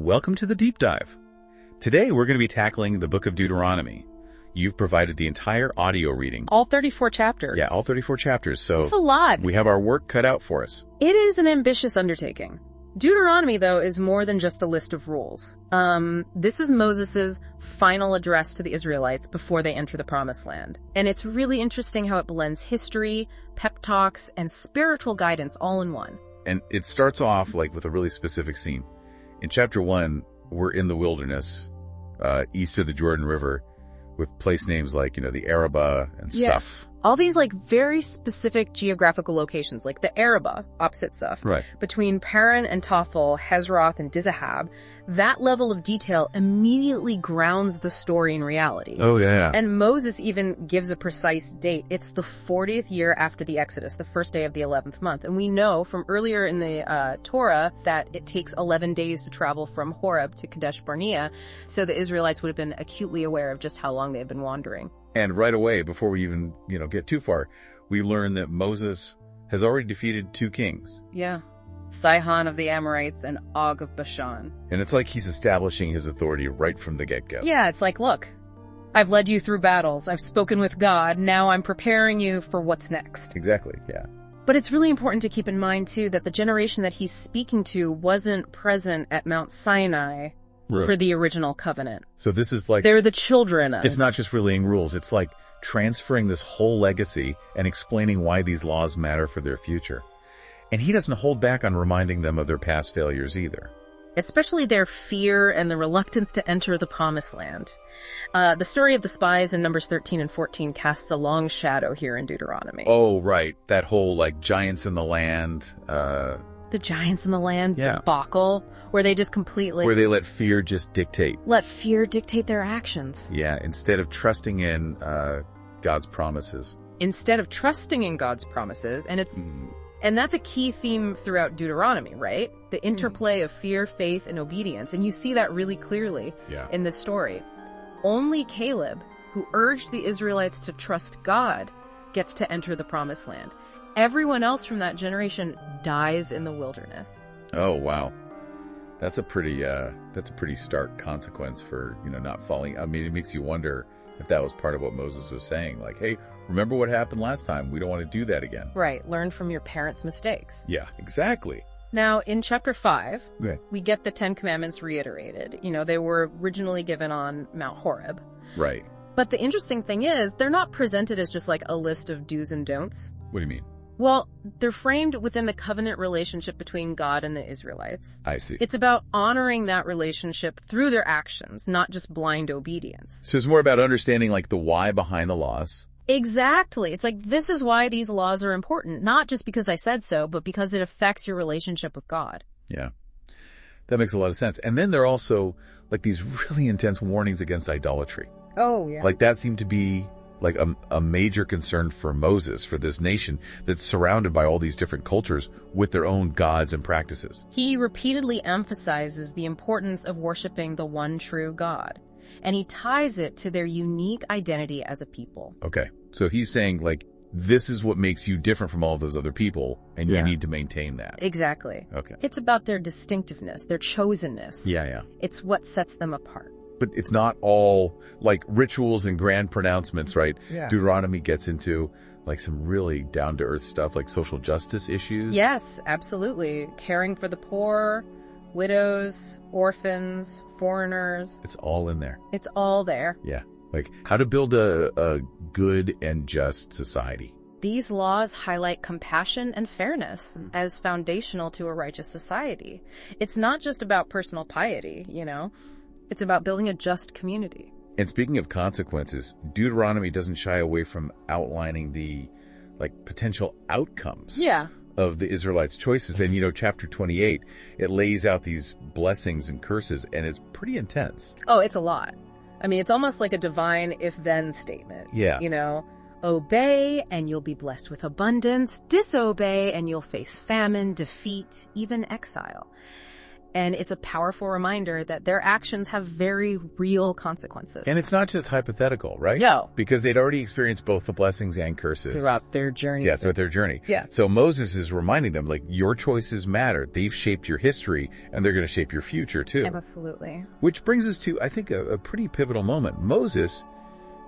Welcome to the Deep Dive. Today we're going to be tackling the book of Deuteronomy. You've provided the entire audio reading. All 34 chapters. Yeah, all 34 chapters. So that's a lot. We have our work cut out for us. It is an ambitious undertaking. Deuteronomy, though, is more than just a list of rules. This is Moses' final address to the Israelites before they enter the Promised Land. And it's really interesting how it blends history, pep talks, and spiritual guidance all in one. And it starts off with a really specific scene. In chapter 1, we're in the wilderness, east of the Jordan River, with place names like, the Arabah and stuff. All these very specific geographical locations, like the Arabah, opposite stuff. Right. Between Paran and Tophel, Hezroth and Dizahab, that level of detail immediately grounds the story in reality. Oh, yeah. And Moses even gives a precise date. It's the 40th year after the Exodus, the first day of the 11th month. And we know from earlier in the Torah that it takes 11 days to travel from Horeb to Kadesh Barnea. So the Israelites would have been acutely aware of just how long they had been wandering. And right away, before we even, get too far, we learn that Moses has already defeated 2 kings. Yeah. Sihon of the Amorites and Og of Bashan. And it's like he's establishing his authority right from the get-go. Yeah, it's like, look, I've led you through battles. I've spoken with God. Now I'm preparing you for what's next. Exactly, yeah. But it's really important to keep in mind, too, that the generation that he's speaking to wasn't present at Mount Sinai for the original covenant. So this is they're the children of. It's not just relaying rules. It's like transferring this whole legacy and explaining why these laws matter for their future. And he doesn't hold back on reminding them of their past failures either. Especially their fear and the reluctance to enter the Promised Land. The story of the spies in Numbers 13 and 14 casts a long shadow here in Deuteronomy. Oh, right. That whole giants in the land. The giants in the land debacle, where they just completely... Where they let fear just dictate. Let fear dictate their actions. Yeah, instead of trusting in God's promises. Instead of trusting in God's promises, and it's... And that's a key theme throughout Deuteronomy, right? The interplay of fear, faith, and obedience. And you see that really clearly in this story. Only Caleb, who urged the Israelites to trust God, gets to enter the Promised Land. Everyone else from that generation dies in the wilderness. Oh, wow. That's a pretty stark consequence for, not falling. I mean, it makes you wonder if that was part of what Moses was saying. Hey, remember what happened last time? We don't want to do that again. Right. Learn from your parents' mistakes. Yeah, exactly. Now, in chapter 5, we get the 10 Commandments reiterated. They were originally given on Mount Horeb. Right. But the interesting thing is, they're not presented as just a list of do's and don'ts. What do you mean? Well, they're framed within the covenant relationship between God and the Israelites. I see. It's about honoring that relationship through their actions, not just blind obedience. So it's more about understanding the why behind the laws. Exactly. It's this is why these laws are important, not just because I said so, but because it affects your relationship with God. Yeah. That makes a lot of sense. And then there are also these really intense warnings against idolatry. Oh, yeah. That seemed to be a major concern for Moses, for this nation that's surrounded by all these different cultures with their own gods and practices. He repeatedly emphasizes the importance of worshiping the one true God, and he ties it to their unique identity as a people. Okay. So he's saying this is what makes you different from all those other people, and you need to maintain that. Exactly. Okay. It's about their distinctiveness, their chosenness. Yeah. It's what sets them apart. But it's not all rituals and grand pronouncements, right? Yeah. Deuteronomy gets into some really down-to-earth stuff like social justice issues. Yes, absolutely. Caring for the poor, widows, orphans, foreigners. It's all in there. It's all there. Yeah. How to build a good and just society. These laws highlight compassion and fairness as foundational to a righteous society. It's not just about personal piety, It's about building a just community. And speaking of consequences, Deuteronomy doesn't shy away from outlining the potential outcomes of the Israelites' choices. And chapter 28, it lays out these blessings and curses, and it's pretty intense. Oh, it's a lot. I mean, it's almost like a divine if-then statement. Yeah. Obey and you'll be blessed with abundance. Disobey and you'll face famine, defeat, even exile. And it's a powerful reminder that their actions have very real consequences. And it's not just hypothetical, right? No. Because they'd already experienced both the blessings and curses. Throughout their journey. Yeah, throughout their journey. Yeah. So Moses is reminding them, like, your choices matter. They've shaped your history, and they're going to shape your future, too. Absolutely. Which brings us to, I think, a pretty pivotal moment. Moses,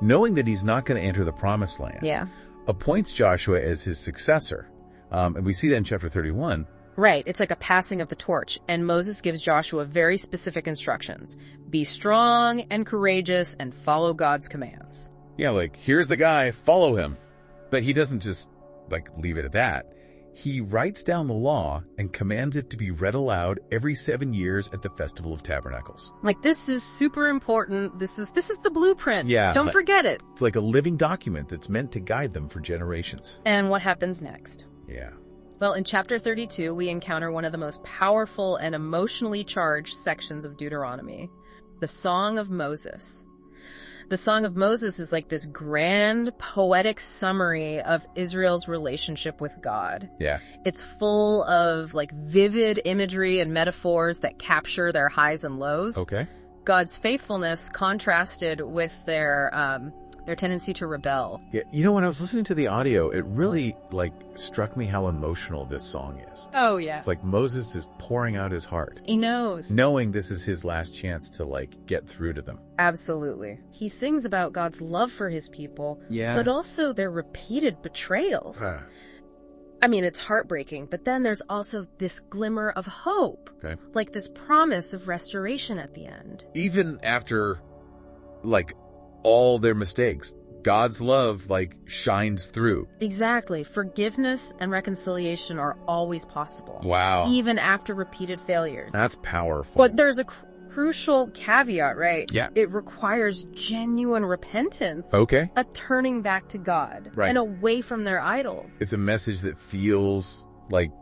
knowing that he's not going to enter the promised land, appoints Joshua as his successor. And we see that in chapter 31. Right. It's like a passing of the torch. And Moses gives Joshua very specific instructions. Be strong and courageous and follow God's commands. Yeah, like, here's the guy, follow him. But he doesn't just, like, leave it at that. He writes down the law and commands it to be read aloud every 7 years at the Festival of Tabernacles. Like, this is super important. This is the blueprint. Yeah. Don't forget it. It's like a living document that's meant to guide them for generations. And what happens next? Yeah. Well, in chapter 32, we encounter one of the most powerful and emotionally charged sections of Deuteronomy, the Song of Moses. The Song of Moses is like this grand, poetic summary of Israel's relationship with God. Yeah. It's full of, like, vivid imagery and metaphors that capture their highs and lows. Okay. God's faithfulness contrasted with their tendency to rebel. Yeah, you know, when I was listening to the audio, it really, like, struck me how emotional this song is. Oh, yeah. It's like Moses is pouring out his heart. He knows. Knowing this is his last chance to, like, get through to them. Absolutely. He sings about God's love for his people, but also their repeated betrayals. I mean, it's heartbreaking, but then there's also this glimmer of hope. Okay. Like this promise of restoration at the end. Even after, like, all their mistakes, God's love, like, shines through. Exactly. Forgiveness and reconciliation are always possible. Wow. Even after repeated failures. That's powerful. But there's a crucial caveat, right? Yeah. It requires genuine repentance. Okay. A turning back to God. Right. And away from their idols. It's a message that feels, like,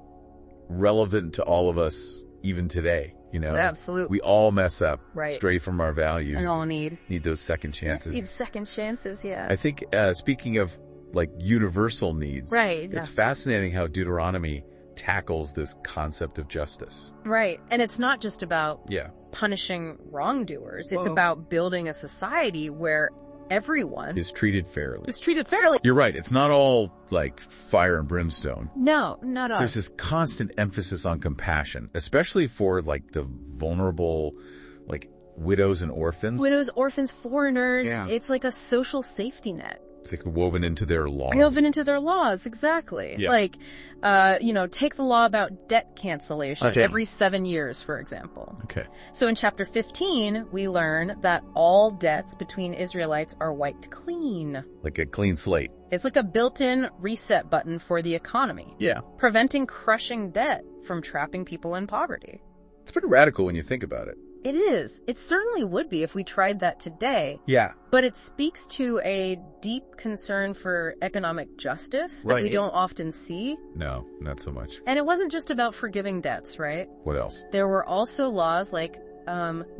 relevant to all of us even today. You know, absolutely. We all mess up, right, stray from our values. And all need those second chances. Need second chances, yeah. I think, speaking of, like, universal needs, right? It's fascinating how Deuteronomy tackles this concept of justice. Right. And it's not just about punishing wrongdoers. It's about building a society where everyone is treated fairly. You're right. It's not all, like, fire and brimstone. No, not all. There's this constant emphasis on compassion, especially for, like, the vulnerable, like, widows and orphans. Widows, orphans, foreigners. Yeah. It's like a social safety net. It's like woven into their laws. Woven into their laws, exactly. Yeah. Like, take the law about debt cancellation every 7 years, for example. Okay. So in chapter 15, we learn that all debts between Israelites are wiped clean. Like a clean slate. It's like a built-in reset button for the economy. Yeah. Preventing crushing debt from trapping people in poverty. It's pretty radical when you think about it. It is. It certainly would be if we tried that today. Yeah. But it speaks to a deep concern for economic justice that we don't often see. No, not so much. And it wasn't just about forgiving debts, right? What else? There were also laws like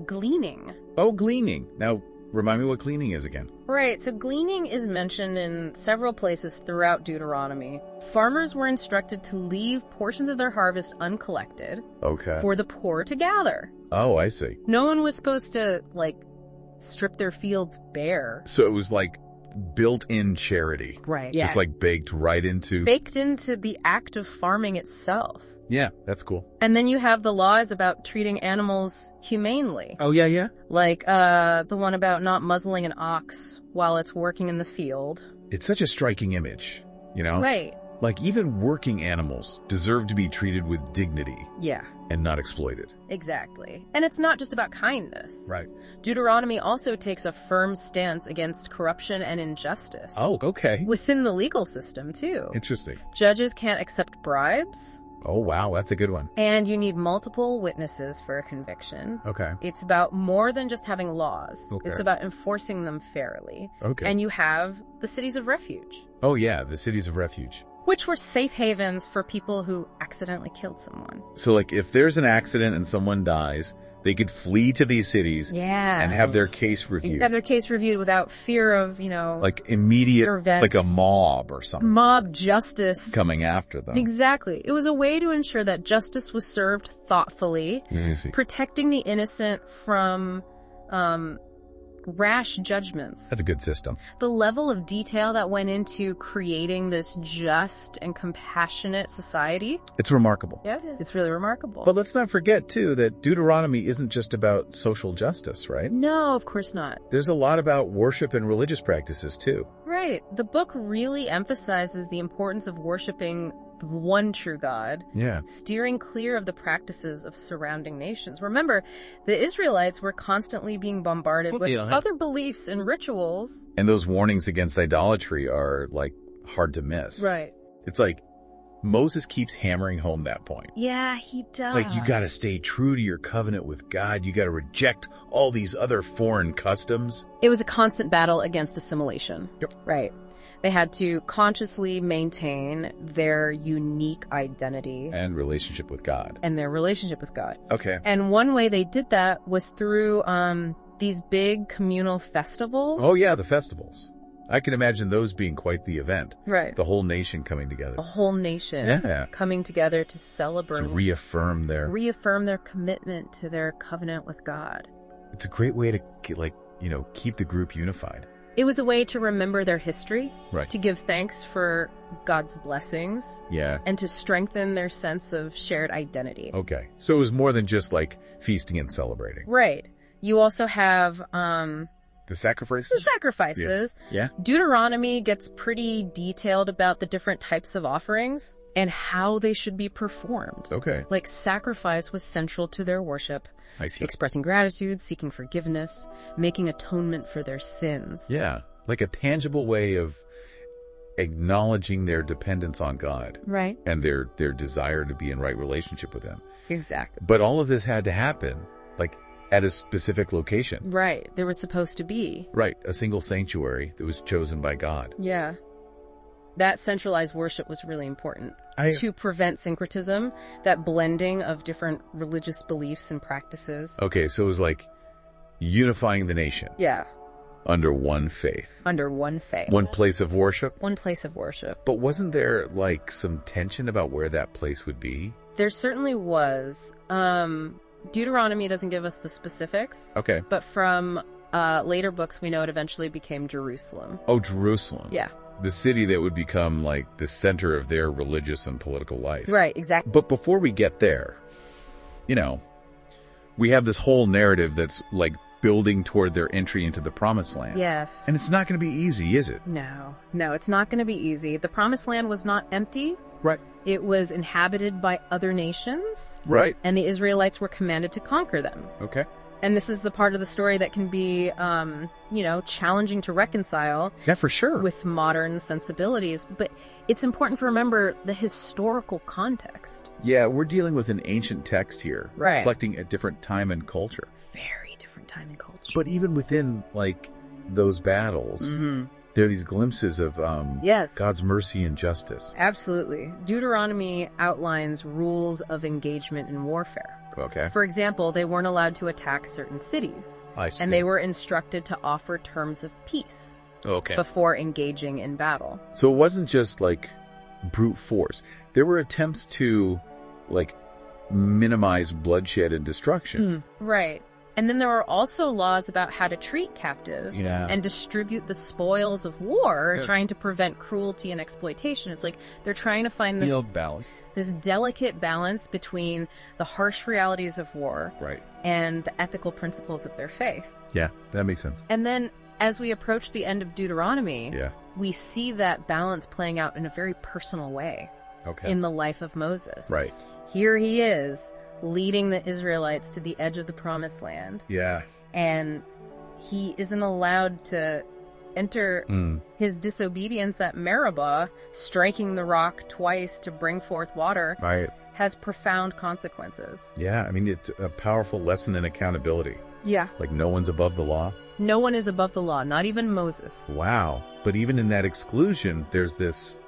gleaning. Oh, gleaning. Now, remind me what gleaning is again. Right. So gleaning is mentioned in several places throughout Deuteronomy. Farmers were instructed to leave portions of their harvest uncollected. Okay. For the poor to gather. Oh, I see. No one was supposed to, like, strip their fields bare. So it was like built-in charity. Right. Just like baked into the act of farming itself. Yeah, that's cool. And then you have the laws about treating animals humanely. Oh, yeah? Like, the one about not muzzling an ox while it's working in the field. It's such a striking image, you know? Right. Like, even working animals deserve to be treated with dignity. Yeah. And not exploited. Exactly. And it's not just about kindness. Right. Deuteronomy also takes a firm stance against corruption and injustice. Oh, okay. Within the legal system, too. Interesting. Judges can't accept bribes. Oh, wow. That's a good one. And you need multiple witnesses for a conviction. Okay. It's about more than just having laws. Okay. It's about enforcing them fairly. Okay. And you have the cities of refuge. Oh, yeah. The cities of refuge. Which were safe havens for people who accidentally killed someone. So, like, if there's an accident and someone dies, They could flee to these cities and have their case reviewed. Have their case reviewed without fear of, like immediate, like a mob or something. Mob justice. Coming after them. Exactly. It was a way to ensure that justice was served thoughtfully, protecting the innocent from rash judgments. That's a good system. The level of detail that went into creating this just and compassionate society. It's remarkable. Yeah, it is. It's really remarkable. But let's not forget, too, that Deuteronomy isn't just about social justice, right? No, of course not. There's a lot about worship and religious practices, too. Right. The book really emphasizes the importance of worshiping the one true God, steering clear of the practices of surrounding nations. Remember, the Israelites were constantly being bombarded with other beliefs and rituals. And those warnings against idolatry are, like, hard to miss. Right. It's like Moses keeps hammering home that point. Yeah, he does. Like, you gotta stay true to your covenant with God. You gotta reject all these other foreign customs. It was a constant battle against assimilation. Yep. Right. They had to consciously maintain their unique identity. And relationship with God. And their relationship with God. Okay. And one way they did that was through these big communal festivals. Oh, yeah, the festivals. I can imagine those being quite the event. Right. The whole nation coming together. The whole nation coming together to celebrate. To reaffirm their commitment to their covenant with God. It's a great way to, keep the group unified. It was a way to remember their history, right. To give thanks for God's blessings, and to strengthen their sense of shared identity. Okay. So it was more than just like feasting and celebrating. Right. You also have the sacrifices? The sacrifices. Yeah. Deuteronomy gets pretty detailed about the different types of offerings and how they should be performed. Okay. Like sacrifice was central to their worship. I see. Expressing gratitude, seeking forgiveness, making atonement for their sins. Yeah, like a tangible way of acknowledging their dependence on God. Right. And their desire to be in right relationship with Him. Exactly. But all of this had to happen, like, at a specific location. Right. There was supposed to be. Right. A single sanctuary that was chosen by God. Yeah. That centralized worship was really important to prevent syncretism, that blending of different religious beliefs and practices. Okay, so it was like unifying the nation. Yeah. Under one faith. Under one faith. One place of worship? One place of worship. But wasn't there, like, some tension about where that place would be? There certainly was. Deuteronomy doesn't give us the specifics. Okay. But from later books, we know it eventually became Jerusalem. Oh, Jerusalem. Yeah. The city that would become, like, the center of their religious and political life. Right, exactly. But before we get there, we have this whole narrative that's, like, building toward their entry into the Promised Land. Yes. And it's not going to be easy, is it? No, it's not going to be easy. The Promised Land was not empty. Right. It was inhabited by other nations. Right. And the Israelites were commanded to conquer them. Okay. And this is the part of the story that can be, challenging to reconcile. Yeah, for sure. With modern sensibilities. But it's important to remember the historical context. Yeah, we're dealing with an ancient text here. Right. Reflecting a different time and culture. Very different time and culture. But even within, like, those battles, there are these glimpses of God's mercy and justice. Absolutely. Deuteronomy outlines rules of engagement in warfare. Okay. For example, they weren't allowed to attack certain cities. I see. And they were instructed to offer terms of peace. Okay. Before engaging in battle. So it wasn't just, like, brute force. There were attempts to, like, minimize bloodshed and destruction. Right. And then there were also laws about how to treat captives and distribute the spoils of war, trying to prevent cruelty and exploitation. It's like they're trying to find this balance, this delicate balance between the harsh realities of war and the ethical principles of their faith. Yeah, that makes sense. And then as we approach the end of Deuteronomy, we see that balance playing out in a very personal way in the life of Moses. Right. Here he is, leading the Israelites to the edge of the Promised Land. Yeah. And he isn't allowed to enter his disobedience at Meribah, striking the rock twice to bring forth water. Right. Has profound consequences. Yeah, I mean, it's a powerful lesson in accountability. Yeah. Like, no one's above the law. No one is above the law, not even Moses. Wow. But even in that exclusion, there's this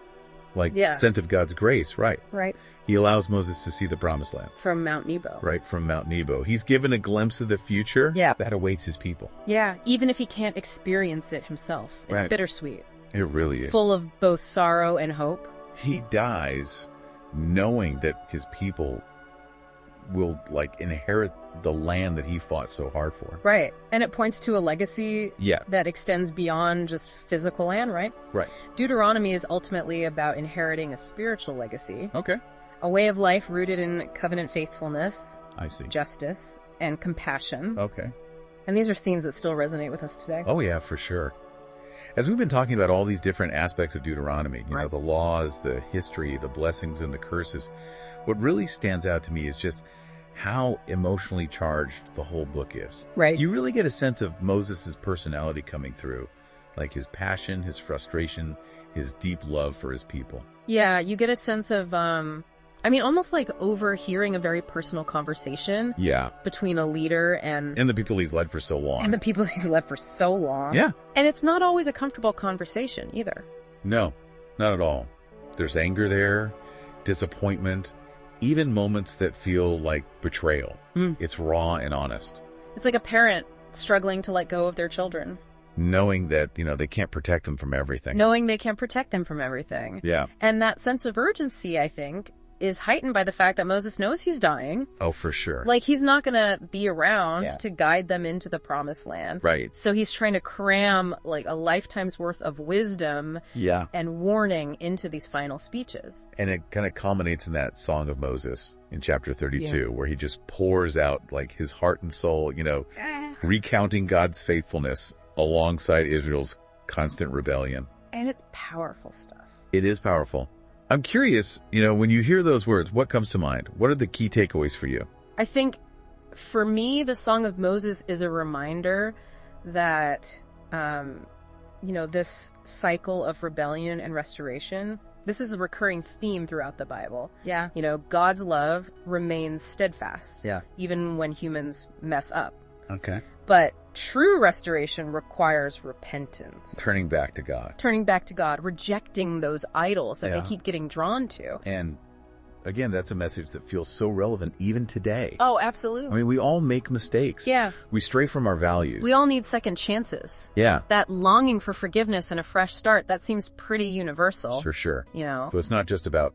sense of God's grace, right? Right. He allows Moses to see the promised land. From Mount Nebo. Right, from Mount Nebo. He's given a glimpse of the future that awaits his people. Yeah, even if he can't experience it himself. It's bittersweet. It really is. Full of both sorrow and hope. He dies knowing that his people will, inherit the land that he fought so hard for. Right. And it points to a legacy that extends beyond just physical land, right? Right. Deuteronomy is ultimately about inheriting a spiritual legacy. Okay. A way of life rooted in covenant faithfulness. I see. Justice and compassion. Okay. And these are themes that still resonate with us today. Oh, yeah, for sure. As we've been talking about all these different aspects of Deuteronomy, you know, the laws, the history, the blessings, and the curses, what really stands out to me is just how emotionally charged the whole book is. Right. You really get a sense of Moses' personality coming through, like his passion, his frustration, his deep love for his people. Yeah, you get a sense of, almost like overhearing a very personal conversation. Yeah. Between a leader and the people he's led for so long. And the people he's led for so long. Yeah. And it's not always a comfortable conversation either. No, not at all. There's anger there, disappointment, even moments that feel like betrayal. It's raw and honest. It's like a parent struggling to let go of their children. Knowing that, they can't protect them from everything. Knowing they can't protect them from everything. Yeah. And that sense of urgency, I think, is heightened by the fact that Moses knows he's dying. Oh, for sure. Like, he's not going to be around to guide them into the promised land. Right. So he's trying to cram, a lifetime's worth of wisdom and warning into these final speeches. And it kind of culminates in that Song of Moses in chapter 32, where he just pours out, his heart and soul, recounting God's faithfulness alongside Israel's constant rebellion. And it's powerful stuff. It is powerful. I'm curious, when you hear those words, what comes to mind? What are the key takeaways for you? I think, for me, the Song of Moses is a reminder that, this cycle of rebellion and restoration, this is a recurring theme throughout the Bible. Yeah. God's love remains steadfast. Yeah. Even when humans mess up. Okay. But true restoration requires repentance. Turning back to God. Turning back to God, rejecting those idols that they keep getting drawn to. And again, that's a message that feels so relevant even today. Oh, absolutely. I mean, we all make mistakes. Yeah. We stray from our values. We all need second chances. Yeah. That longing for forgiveness and a fresh start, that seems pretty universal. For sure. So it's not just about,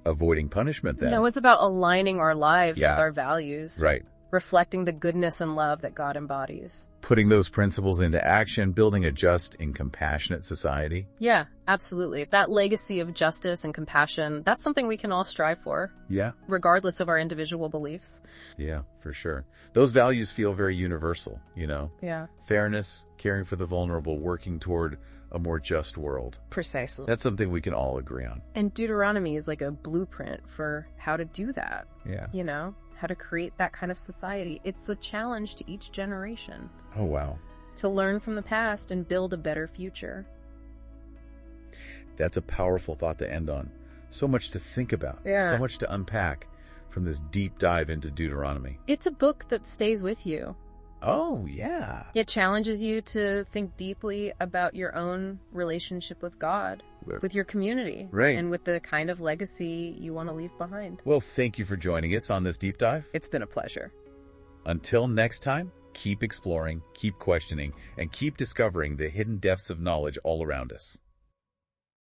avoiding punishment then. No, it's about aligning our lives with our values. Right. Reflecting the goodness and love that God embodies. Putting those principles into action, building a just and compassionate society. Yeah, absolutely. That legacy of justice and compassion, that's something we can all strive for. Yeah. Regardless of our individual beliefs. Yeah, for sure. Those values feel very universal, Yeah. Fairness, caring for the vulnerable, working toward a more just world. Precisely. That's something we can all agree on. And Deuteronomy is like a blueprint for how to do that. Yeah. How to create that kind of society. It's a challenge to each generation. Oh, wow. To learn from the past and build a better future. That's a powerful thought to end on. So much to think about. Yeah. So much to unpack from this deep dive into Deuteronomy. It's a book that stays with you. Oh, yeah. It challenges you to think deeply about your own relationship with God, with your community, right, and with the kind of legacy you want to leave behind. Well, thank you for joining us on this deep dive. It's been a pleasure. Until next time, keep exploring, keep questioning, and keep discovering the hidden depths of knowledge all around us.